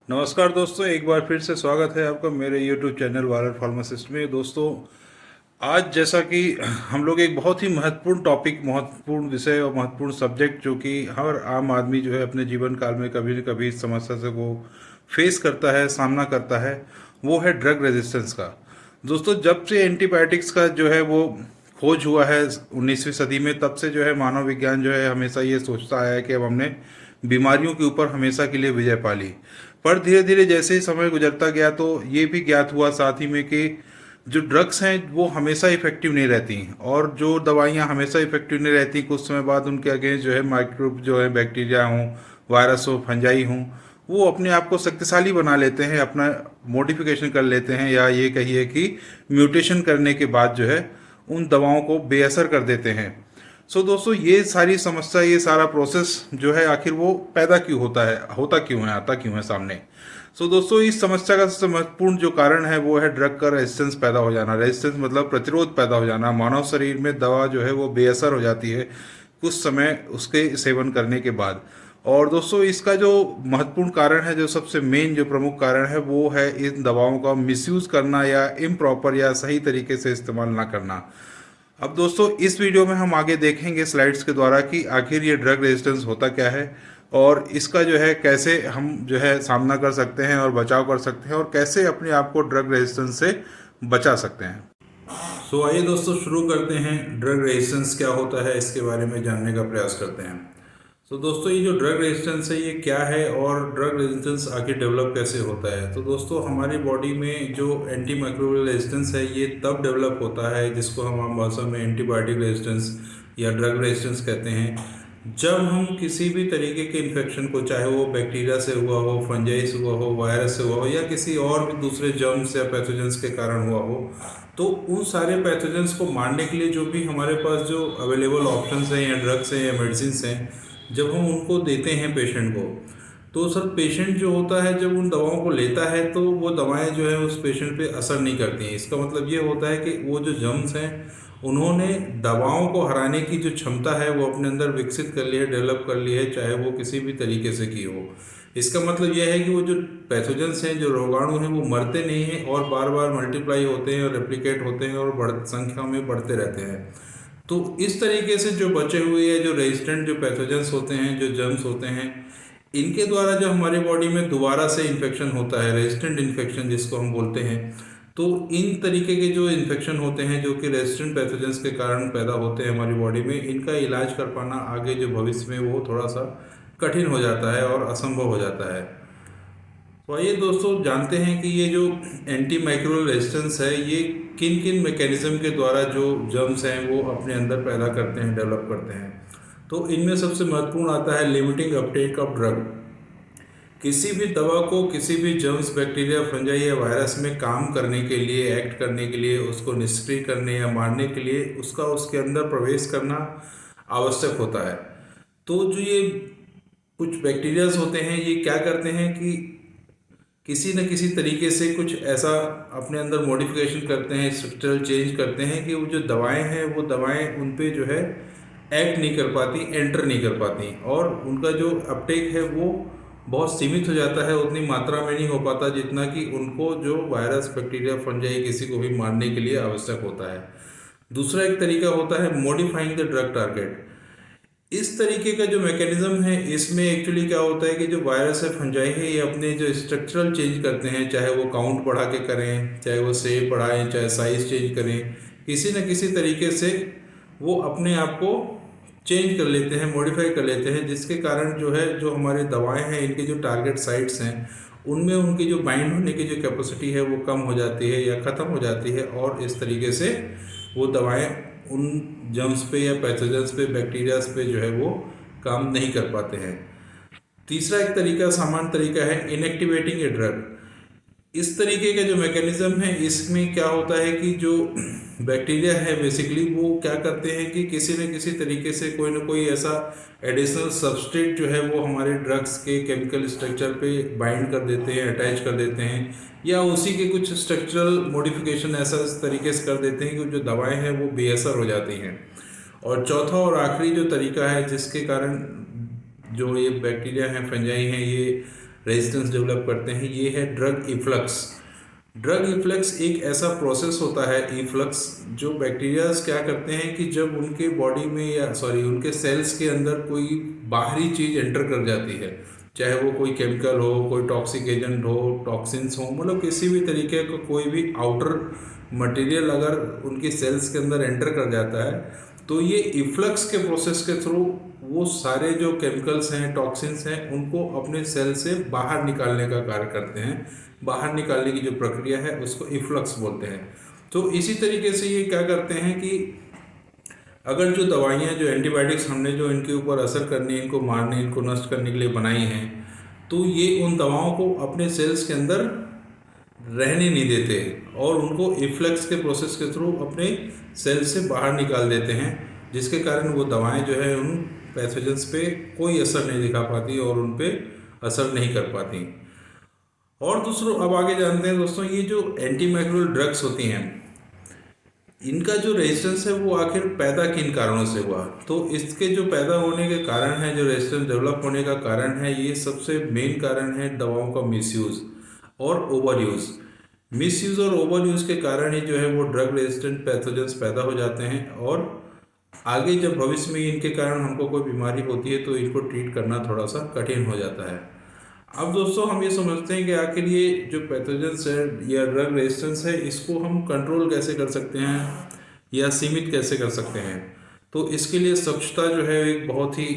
नमस्कार दोस्तों, एक बार फिर से स्वागत है आपका मेरे YouTube चैनल वायरल फार्मासिस्ट में। दोस्तों, आज जैसा कि हम लोग एक बहुत ही महत्वपूर्ण टॉपिक, महत्वपूर्ण विषय और महत्वपूर्ण सब्जेक्ट जो कि हर आम आदमी जो है अपने जीवन काल में कभी न कभी इस समस्या से वो फेस करता है, सामना करता है, वो है ड्रग रेजिस्टेंस का। दोस्तों, जब से एंटीबायोटिक्स का जो है वो खोज हुआ है 19वीं सदी में, तब से जो है मानव विज्ञान जो है हमेशा ये सोचता आया है कि अब हमने बीमारियों के ऊपर हमेशा के लिए विजय पा ली। पर धीरे धीरे जैसे ही समय गुजरता गया तो ये भी ज्ञात हुआ साथ ही में कि जो ड्रग्स हैं वो हमेशा इफेक्टिव नहीं रहती, और जो दवाइयाँ हमेशा इफेक्टिव नहीं रहती, कुछ समय बाद उनके अगेंस्ट जो है माइक्रोब जो है बैक्टीरिया हों, वायरस हो, फंजाई हों, वो अपने आप को शक्तिशाली बना लेते हैं, अपना मॉडिफिकेशन कर लेते हैं, या ये कहिए कि म्यूटेशन करने के बाद जो है उन दवाओं को बेअसर कर देते हैं। दोस्तों, ये सारी समस्या, ये सारा प्रोसेस जो है आखिर वो पैदा क्यों होता क्यों है, आता क्यों है सामने। दोस्तों, इस समस्या का सबसे महत्वपूर्ण जो कारण है वो है ड्रग का रेजिस्टेंस पैदा हो जाना। रेजिस्टेंस मतलब प्रतिरोध पैदा हो जाना। मानव शरीर में दवा जो है वो बेअसर हो जाती है कुछ समय उसके सेवन करने के बाद। और दोस्तों, इसका जो महत्वपूर्ण कारण है, जो सबसे मेन जो प्रमुख कारण है, वो है इन दवाओं का मिसयूज करना या इम्प्रॉपर या सही तरीके से इस्तेमाल ना करना। अब दोस्तों, इस वीडियो में हम आगे देखेंगे स्लाइड्स के द्वारा कि आखिर ये ड्रग रेजिस्टेंस होता क्या है, और इसका जो है कैसे हम जो है सामना कर सकते हैं और बचाव कर सकते हैं, और कैसे अपने आप को ड्रग रेजिस्टेंस से बचा सकते हैं। आइए दोस्तों, शुरू करते हैं। ड्रग रेजिस्टेंस क्या होता है, इसके बारे में जानने का प्रयास करते हैं। दोस्तों, ये जो ड्रग रेजिस्टेंस है ये क्या है, और ड्रग रेजिस्टेंस आखिर डेवलप कैसे होता है। दोस्तों, हमारी बॉडी में जो एंटी माइक्रोबियल रेजिस्टेंस है ये तब डेवलप होता है, जिसको हम आम भाषा में एंटीबायोटिक रेजिस्टेंस या ड्रग रेजिस्टेंस कहते हैं, जब हम किसी भी तरीके के इन्फेक्शन को, चाहे वो बैक्टीरिया से हुआ हो, फंजाई से हुआ हो, वायरस से हुआ हो, या किसी और भी दूसरे जर्म्स या पैथोजेंस के कारण हुआ हो, तो उन सारे पैथोजेंस को मारने के लिए जो भी हमारे पास जो अवेलेबल ऑप्शंस हैं या ड्रग्स हैं या मेडिसिन हैं, जब हम उनको देते हैं पेशेंट को, तो सर पेशेंट जो होता है जब उन दवाओं को लेता है तो वो दवाएं जो है उस पेशेंट पे असर नहीं करती हैं। इसका मतलब ये होता है कि वो जो जर्म्स हैं उन्होंने दवाओं को हराने की जो क्षमता है वो अपने अंदर विकसित कर ली है, डेवलप कर ली है, चाहे वो किसी भी तरीके से की हो। इसका मतलब यह है कि वो जो पैथोजेंस हैं, जो रोगाणु हैं, वो मरते नहीं हैं और बार बार मल्टीप्लाई होते हैं और रेप्लिकेट होते हैं और संख्या में बढ़ते रहते हैं। तो इस तरीके से जो बचे हुए या जो रेजिस्टेंट जो पैथोजेंस होते हैं, जो जर्म्स होते हैं, इनके द्वारा जो हमारी बॉडी में दोबारा से इन्फेक्शन होता है, रेजिस्टेंट इन्फेक्शन जिसको हम बोलते हैं, तो इन तरीके के जो इन्फेक्शन होते हैं जो कि रेजिस्टेंट पैथोजेंस के कारण पैदा होते हैं हमारी बॉडी में, इनका इलाज कर पाना आगे जो भविष्य में वो थोड़ा सा कठिन हो जाता है और असंभव हो जाता है। तो आइए दोस्तों, जानते हैं कि ये जो एंटी माइक्रोबियल रेजिस्टेंस है ये किन किन मैकेनिज्म के द्वारा जो जर्म्स हैं वो अपने अंदर पैदा करते हैं, डेवलप करते हैं। तो इनमें सबसे महत्वपूर्ण आता है लिमिटिंग अपटेक ऑफ ड्रग। किसी भी दवा को किसी भी जर्म्स, बैक्टीरिया, फंजाई या वायरस में काम करने के लिए, एक्ट करने के लिए, उसको निष्क्रिय करने या मारने के लिए उसका उसके अंदर प्रवेश करना आवश्यक होता है। तो जो ये कुछ बैक्टीरियाज होते हैं ये क्या करते हैं कि किसी न किसी तरीके से कुछ ऐसा अपने अंदर मॉडिफिकेशन करते हैं, स्ट्रक्चरल चेंज करते हैं कि वो जो दवाएं हैं वो दवाएं उन पे जो है एक्ट नहीं कर पाती, एंटर नहीं कर पाती, और उनका जो अपटेक है वो बहुत सीमित हो जाता है, उतनी मात्रा में नहीं हो पाता जितना कि उनको जो वायरस, बैक्टीरिया, फंजाई किसी को भी मारने के लिए आवश्यक होता है। दूसरा एक तरीका होता है मॉडिफाइंग द ड्रग टारगेट। इस तरीके का जो मैकेनिज्म है इसमें एक्चुअली क्या होता है कि जो वायरस है, फंजाई है, ये अपने जो स्ट्रक्चरल चेंज करते हैं, चाहे वो काउंट बढ़ा के करें, चाहे वो शेप बढ़ाएं, चाहे साइज चेंज करें, किसी न किसी तरीके से वो अपने आप को चेंज कर लेते हैं, मॉडिफाई कर लेते हैं, जिसके कारण जो है जो हमारे दवाएं हैं इनके जो टारगेट साइट्स हैं उनमें उनकी जो बाइंड होने की जो कैपेसिटी है वो कम हो जाती है या ख़त्म हो जाती है, और इस तरीके से वो दवाएं उन जर्म्स पे या पैथोजेंस पे, बैक्टीरियाज पे जो है वो काम नहीं कर पाते हैं। तीसरा एक तरीका, सामान्य तरीका है इनएक्टिवेटिंग ए ड्रग। इस तरीके का जो मैकेनिज्म है इसमें क्या होता है कि जो बैक्टीरिया है बेसिकली वो क्या करते हैं कि किसी न किसी तरीके से कोई ना कोई ऐसा एडिशनल सबस्ट्रेट जो है वो हमारे ड्रग्स के केमिकल स्ट्रक्चर पे बाइंड कर देते हैं, अटैच कर देते हैं, या उसी के कुछ स्ट्रक्चरल मॉडिफिकेशन ऐसा इस तरीके से कर देते हैं कि जो दवाएं हैं वो बेअसर हो जाती हैं। और चौथा और आखिरी जो तरीका है जिसके कारण जो ये बैक्टीरिया हैं, फंजाई हैं, ये रेजिस्टेंस डेवलप करते हैं, ये है ड्रग इफ्लक्स। ड्रग इफ्लक्स एक ऐसा प्रोसेस होता है, इफ्लक्स, जो बैक्टीरियाज क्या करते हैं कि जब उनके बॉडी में या उनके सेल्स के अंदर कोई बाहरी चीज़ एंटर कर जाती है, चाहे वो कोई केमिकल हो, कोई टॉक्सिक एजेंट हो, टॉक्सिन्स हो, मतलब किसी भी तरीके का कोई भी आउटर मटेरियल अगर उनकी सेल्स के अंदर एंटर कर जाता है, तो ये इफ्लक्स के प्रोसेस के थ्रू वो सारे जो केमिकल्स हैं, टॉक्सिन्स हैं, उनको अपने सेल से बाहर निकालने का कार्य करते हैं। बाहर निकालने की जो प्रक्रिया है उसको इफ्लक्स बोलते हैं। तो इसी तरीके से ये क्या करते हैं कि अगर जो दवाइयाँ, जो एंटीबायोटिक्स हमने जो इनके ऊपर असर करनी, इनको मारने, इनको नष्ट करने के लिए बनाई हैं, तो ये उन दवाओं को अपने सेल्स के अंदर रहने नहीं देते और उनको इफ्लक्स के प्रोसेस के थ्रू अपने सेल से बाहर निकाल देते हैं, जिसके कारण वो दवाएं जो है उन पैथोजेंस पे कोई असर नहीं दिखा पाती और उन पे असर नहीं कर पाती। और दूसरों, अब आगे जानते हैं दोस्तों, ये जो एंटीमाइक्रोबियल ड्रग्स होती हैं, इनका जो रेजिस्टेंस है वो आखिर पैदा किन कारणों से हुआ। तो इसके जो पैदा होने के कारण है, जो रेजिस्टेंस डेवलप होने का कारण है, ये सबसे मेन कारण है दवाओं का मिसयूज़ और ओवर यूज़। मिसयूज़ और ओवर यूज़ के कारण ही जो है वो ड्रग रेजिस्टेंट पैथोजेंस पैदा हो जाते हैं और आगे जब भविष्य में इनके कारण हमको कोई बीमारी होती है तो इनको ट्रीट करना थोड़ा सा कठिन हो जाता है। अब दोस्तों, हम ये समझते हैं कि आखिर ये जो पैथोजेंस है या ड्रग रेजिस्टेंस है, इसको हम कंट्रोल कैसे कर सकते हैं या सीमित कैसे कर सकते हैं। तो इसके लिए स्वच्छता जो है एक बहुत ही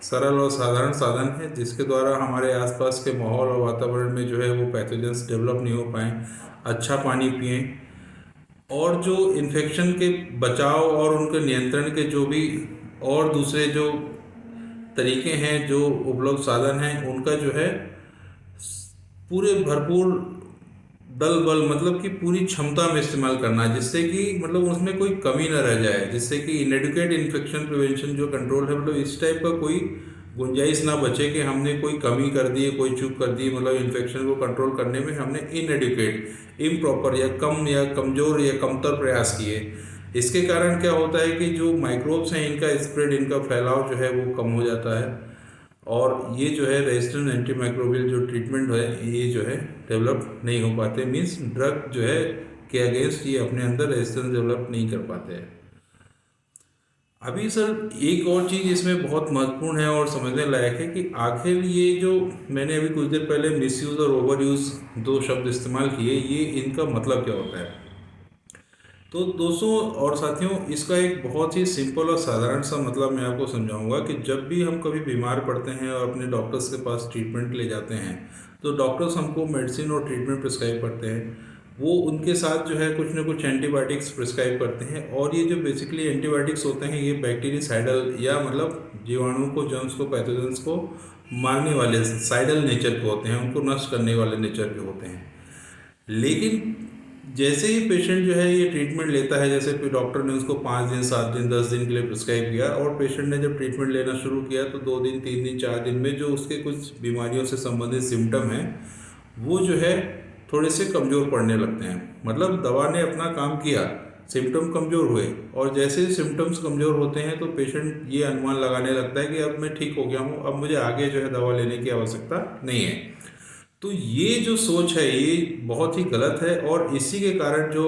सरल और साधारण साधन है, जिसके द्वारा हमारे आसपास के माहौल और वातावरण में जो है वो पैथोजेंस डेवलप नहीं हो पाएँ। अच्छा पानी पिएँ और जो इन्फेक्शन के बचाव और उनके नियंत्रण के जो भी और दूसरे जो तरीके हैं, जो उपलब्ध साधन हैं, उनका जो है पूरे भरपूर दल बल, मतलब कि पूरी क्षमता में इस्तेमाल करना, जिससे कि मतलब उसमें कोई कमी ना रह जाए, जिससे कि इनएडुकेट इन्फेक्शन प्रिवेंशन जो कंट्रोल है, मतलब इस टाइप का कोई गुंजाइश ना बचे कि हमने कोई कमी कर दी, कोई चूक कर दी, मतलब इन्फेक्शन को कंट्रोल करने में हमने इनएडुकेट, इम्प्रॉपर या कम या कमज़ोर या कमतर प्रयास किए। इसके कारण क्या होता है कि जो माइक्रोब्स हैं, इनका स्प्रेड, इनका फैलाव जो है वो कम हो जाता है और ये जो है रेजिस्टेंट एंटीमाइक्रोबियल जो ट्रीटमेंट है, ये जो है डेवलप नहीं हो पाते। मीन्स ड्रग जो है के अगेंस्ट ये अपने अंदर रेजिस्टेंस डेवलप नहीं कर पाते हैं। अभी सर एक और चीज़ इसमें बहुत महत्वपूर्ण है और समझने लायक है कि आखिर ये जो मैंने अभी कुछ देर पहले मिसयूज़ और ओवर यूज़ दो शब्द इस्तेमाल किए, ये इनका मतलब क्या होता है। तो दोस्तों और साथियों, इसका एक बहुत ही सिंपल और साधारण सा मतलब मैं आपको समझाऊंगा कि जब भी हम कभी बीमार पड़ते हैं और अपने डॉक्टर्स के पास ट्रीटमेंट ले जाते हैं, तो डॉक्टर्स हमको मेडिसिन और ट्रीटमेंट प्रिस्क्राइब करते हैं। वो उनके साथ जो है कुछ ना कुछ एंटीबायोटिक्स प्रिस्क्राइब करते हैं और ये जो बेसिकली एंटीबायोटिक्स होते हैं, ये बैक्टीरियासाइडल या मतलब जीवाणु को, जर्म्स को, पैथोजेंस को मारने वाले साइडल नेचर के होते हैं, उनको नष्ट करने वाले नेचर के होते हैं। लेकिन जैसे ही पेशेंट जो है ये ट्रीटमेंट लेता है, जैसे कि डॉक्टर ने उसको 5 दिन, 7 दिन, 10 दिन के लिए प्रिस्क्राइब किया और पेशेंट ने जब ट्रीटमेंट लेना शुरू किया, तो 2 दिन, 3 दिन, 4 दिन में जो उसके कुछ बीमारियों से संबंधित सिम्टम हैं, वो जो है थोड़े से कमज़ोर पड़ने लगते हैं। मतलब दवा ने अपना काम किया, सिम्टम कमज़ोर हुए और जैसे ही सिम्टम्स कमज़ोर होते हैं तो पेशेंट ये अनुमान लगाने लगता है कि अब मैं ठीक हो गया हूँ, अब मुझे आगे जो है दवा लेने की आवश्यकता नहीं है। तो ये जो सोच है, ये बहुत ही गलत है और इसी के कारण जो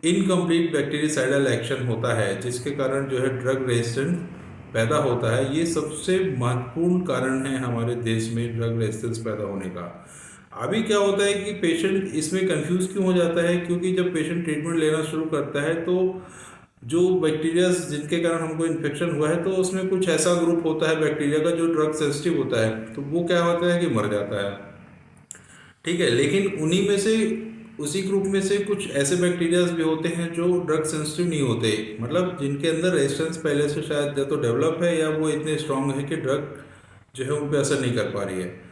इनकम्प्लीट बैक्टीरियासाइडल एक्शन होता है, जिसके कारण जो है ड्रग रेजिस्टेंस पैदा होता है, ये सबसे महत्वपूर्ण कारण है हमारे देश में ड्रग रेजिस्टेंस पैदा होने का। अभी क्या होता है कि पेशेंट इसमें कंफ्यूज क्यों हो जाता है, क्योंकि जब पेशेंट ट्रीटमेंट लेना शुरू करता है तो जो बैक्टीरिया जिनके कारण हमको इन्फेक्शन हुआ है, तो उसमें कुछ ऐसा ग्रुप होता है बैक्टीरिया का जो ड्रग सेंसिटिव होता है, तो वो क्या होता है कि मर जाता है। ठीक है, लेकिन उन्हीं में से, उसी ग्रुप में से कुछ ऐसे बैक्टीरियाज भी होते हैं जो ड्रग सेंसिटिव नहीं होते, मतलब जिनके अंदर रेजिस्टेंस पहले से शायद या तो डेवलप है या वो इतने स्ट्रांग है कि ड्रग जो है उन पर असर नहीं कर पा रही है।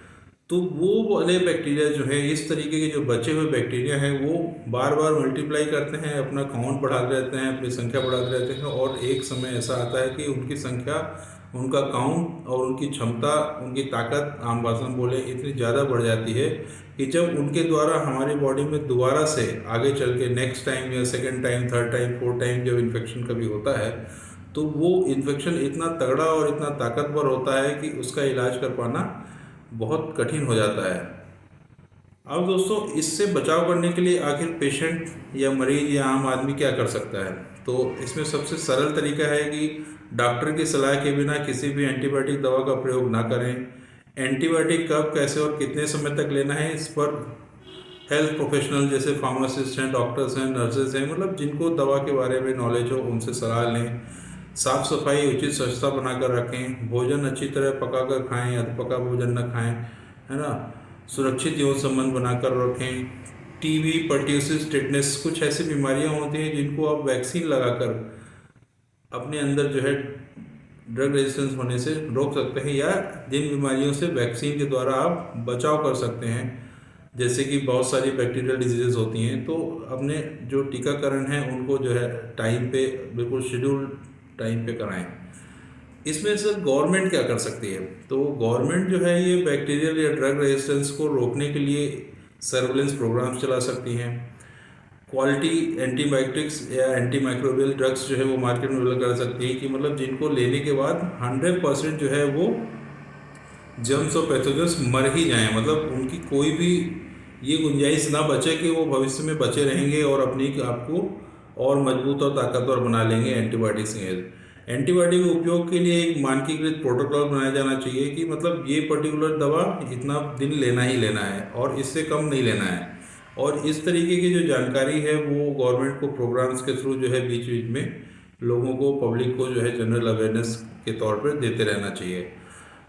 तो वो वाले बैक्टीरिया जो है, इस तरीके के जो बचे हुए बैक्टीरिया हैं, वो बार बार मल्टीप्लाई करते हैं, अपना काउंट बढ़ाते रहते हैं, अपनी संख्या बढ़ाते रहते हैं और एक समय ऐसा आता है कि उनकी संख्या, उनका काउंट और उनकी क्षमता, उनकी ताकत, आम भाषा में बोले, इतनी ज़्यादा बढ़ जाती है कि जब उनके द्वारा हमारी बॉडी में दोबारा से आगे चल के नेक्स्ट टाइम या second time, third time, fourth time जब इन्फेक्शन कभी होता है, तो वो इन्फेक्शन इतना तगड़ा और इतना ताकतवर होता है कि उसका इलाज कर पाना बहुत कठिन हो जाता है। अब दोस्तों इससे बचाव करने के लिए आखिर पेशेंट या मरीज या आम आदमी क्या कर सकता है? तो इसमें सबसे सरल तरीका है कि डॉक्टर की सलाह के बिना किसी भी एंटीबायोटिक दवा का प्रयोग ना करें। एंटीबायोटिक कब, कैसे और कितने समय तक लेना है, इस पर हेल्थ प्रोफेशनल जैसे फार्मासिस्ट हैं, डॉक्टर्स हैं, नर्सेज हैं, मतलब जिनको दवा के बारे में नॉलेज हो उनसे सलाह लें। साफ सफाई, उचित स्वच्छता बनाकर रखें। भोजन अच्छी तरह पकाकर खाएं, अधपका भोजन न खाएं, है ना। सुरक्षित यौन संबंध बनाकर रखें। टीबी, पर्ट्यूसिस, टिटनेस कुछ ऐसी बीमारियां होती हैं जिनको आप वैक्सीन लगाकर अपने अंदर जो है ड्रग रेजिस्टेंस होने से रोक सकते हैं, या जिन बीमारियों से वैक्सीन के द्वारा आप बचाव कर सकते हैं, जैसे कि बहुत सारी बैक्टीरियल डिजीजेज होती हैं, तो अपने जो टीकाकरण है उनको जो है टाइम पे, बिल्कुल शेड्यूल टाइम पे कराएं। इसमें सर गवर्नमेंट क्या कर सकती है? तो गवर्नमेंट जो है ये बैक्टीरियल या ड्रग रेजिस्टेंस को रोकने के लिए सर्वेलेंस प्रोग्राम्स चला सकती हैं। क्वालिटी एंटीबायोटिक्स या एंटी माइक्रोबियल ड्रग्स जो है वो मार्केट में अवेलेबल कर सकती है, कि मतलब जिनको लेने के बाद 100% जो है वो जर्म्स और पैथोजेंस मर ही जाएं, मतलब उनकी कोई भी ये गुंजाइश ना बचे कि वो भविष्य में बचे रहेंगे और अपनी आपको और मजबूत और ताकतवर बना लेंगे एंटीबायोटिक्स के। एंटीबायोटिक के उपयोग के लिए एक मानकीकृत प्रोटोकॉल बनाया जाना चाहिए कि मतलब ये पर्टिकुलर दवा इतना दिन लेना ही लेना है और इससे कम नहीं लेना है। और इस तरीके की जो जानकारी है वो गवर्नमेंट को प्रोग्राम्स के थ्रू जो है बीच बीच में लोगों को, पब्लिक को जो है जनरल अवेयरनेस के तौर पर देते रहना चाहिए।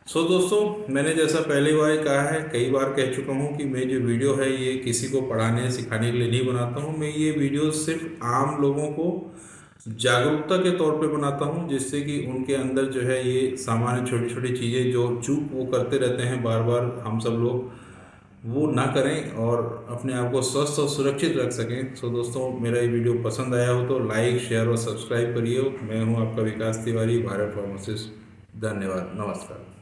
दोस्तों, मैंने जैसा पहले बार कहा है, कई बार कह चुका हूँ कि मैं जो वीडियो है ये किसी को पढ़ाने सिखाने के लिए नहीं बनाता हूँ। मैं ये वीडियो सिर्फ आम लोगों को जागरूकता के तौर पे बनाता हूँ, जिससे कि उनके अंदर जो है ये सामान्य छोटी छोटी चीज़ें जो चूक वो करते रहते हैं बार बार, हम सब लोग वो ना करें और अपने आप को स्वस्थ और सुरक्षित रख सकें। दोस्तों, मेरा ये वीडियो पसंद आया हो तो लाइक, शेयर और सब्सक्राइब करिए। मैं हूँ आपका विकास तिवारी, भारत फार्मासिस्ट। धन्यवाद, नमस्कार।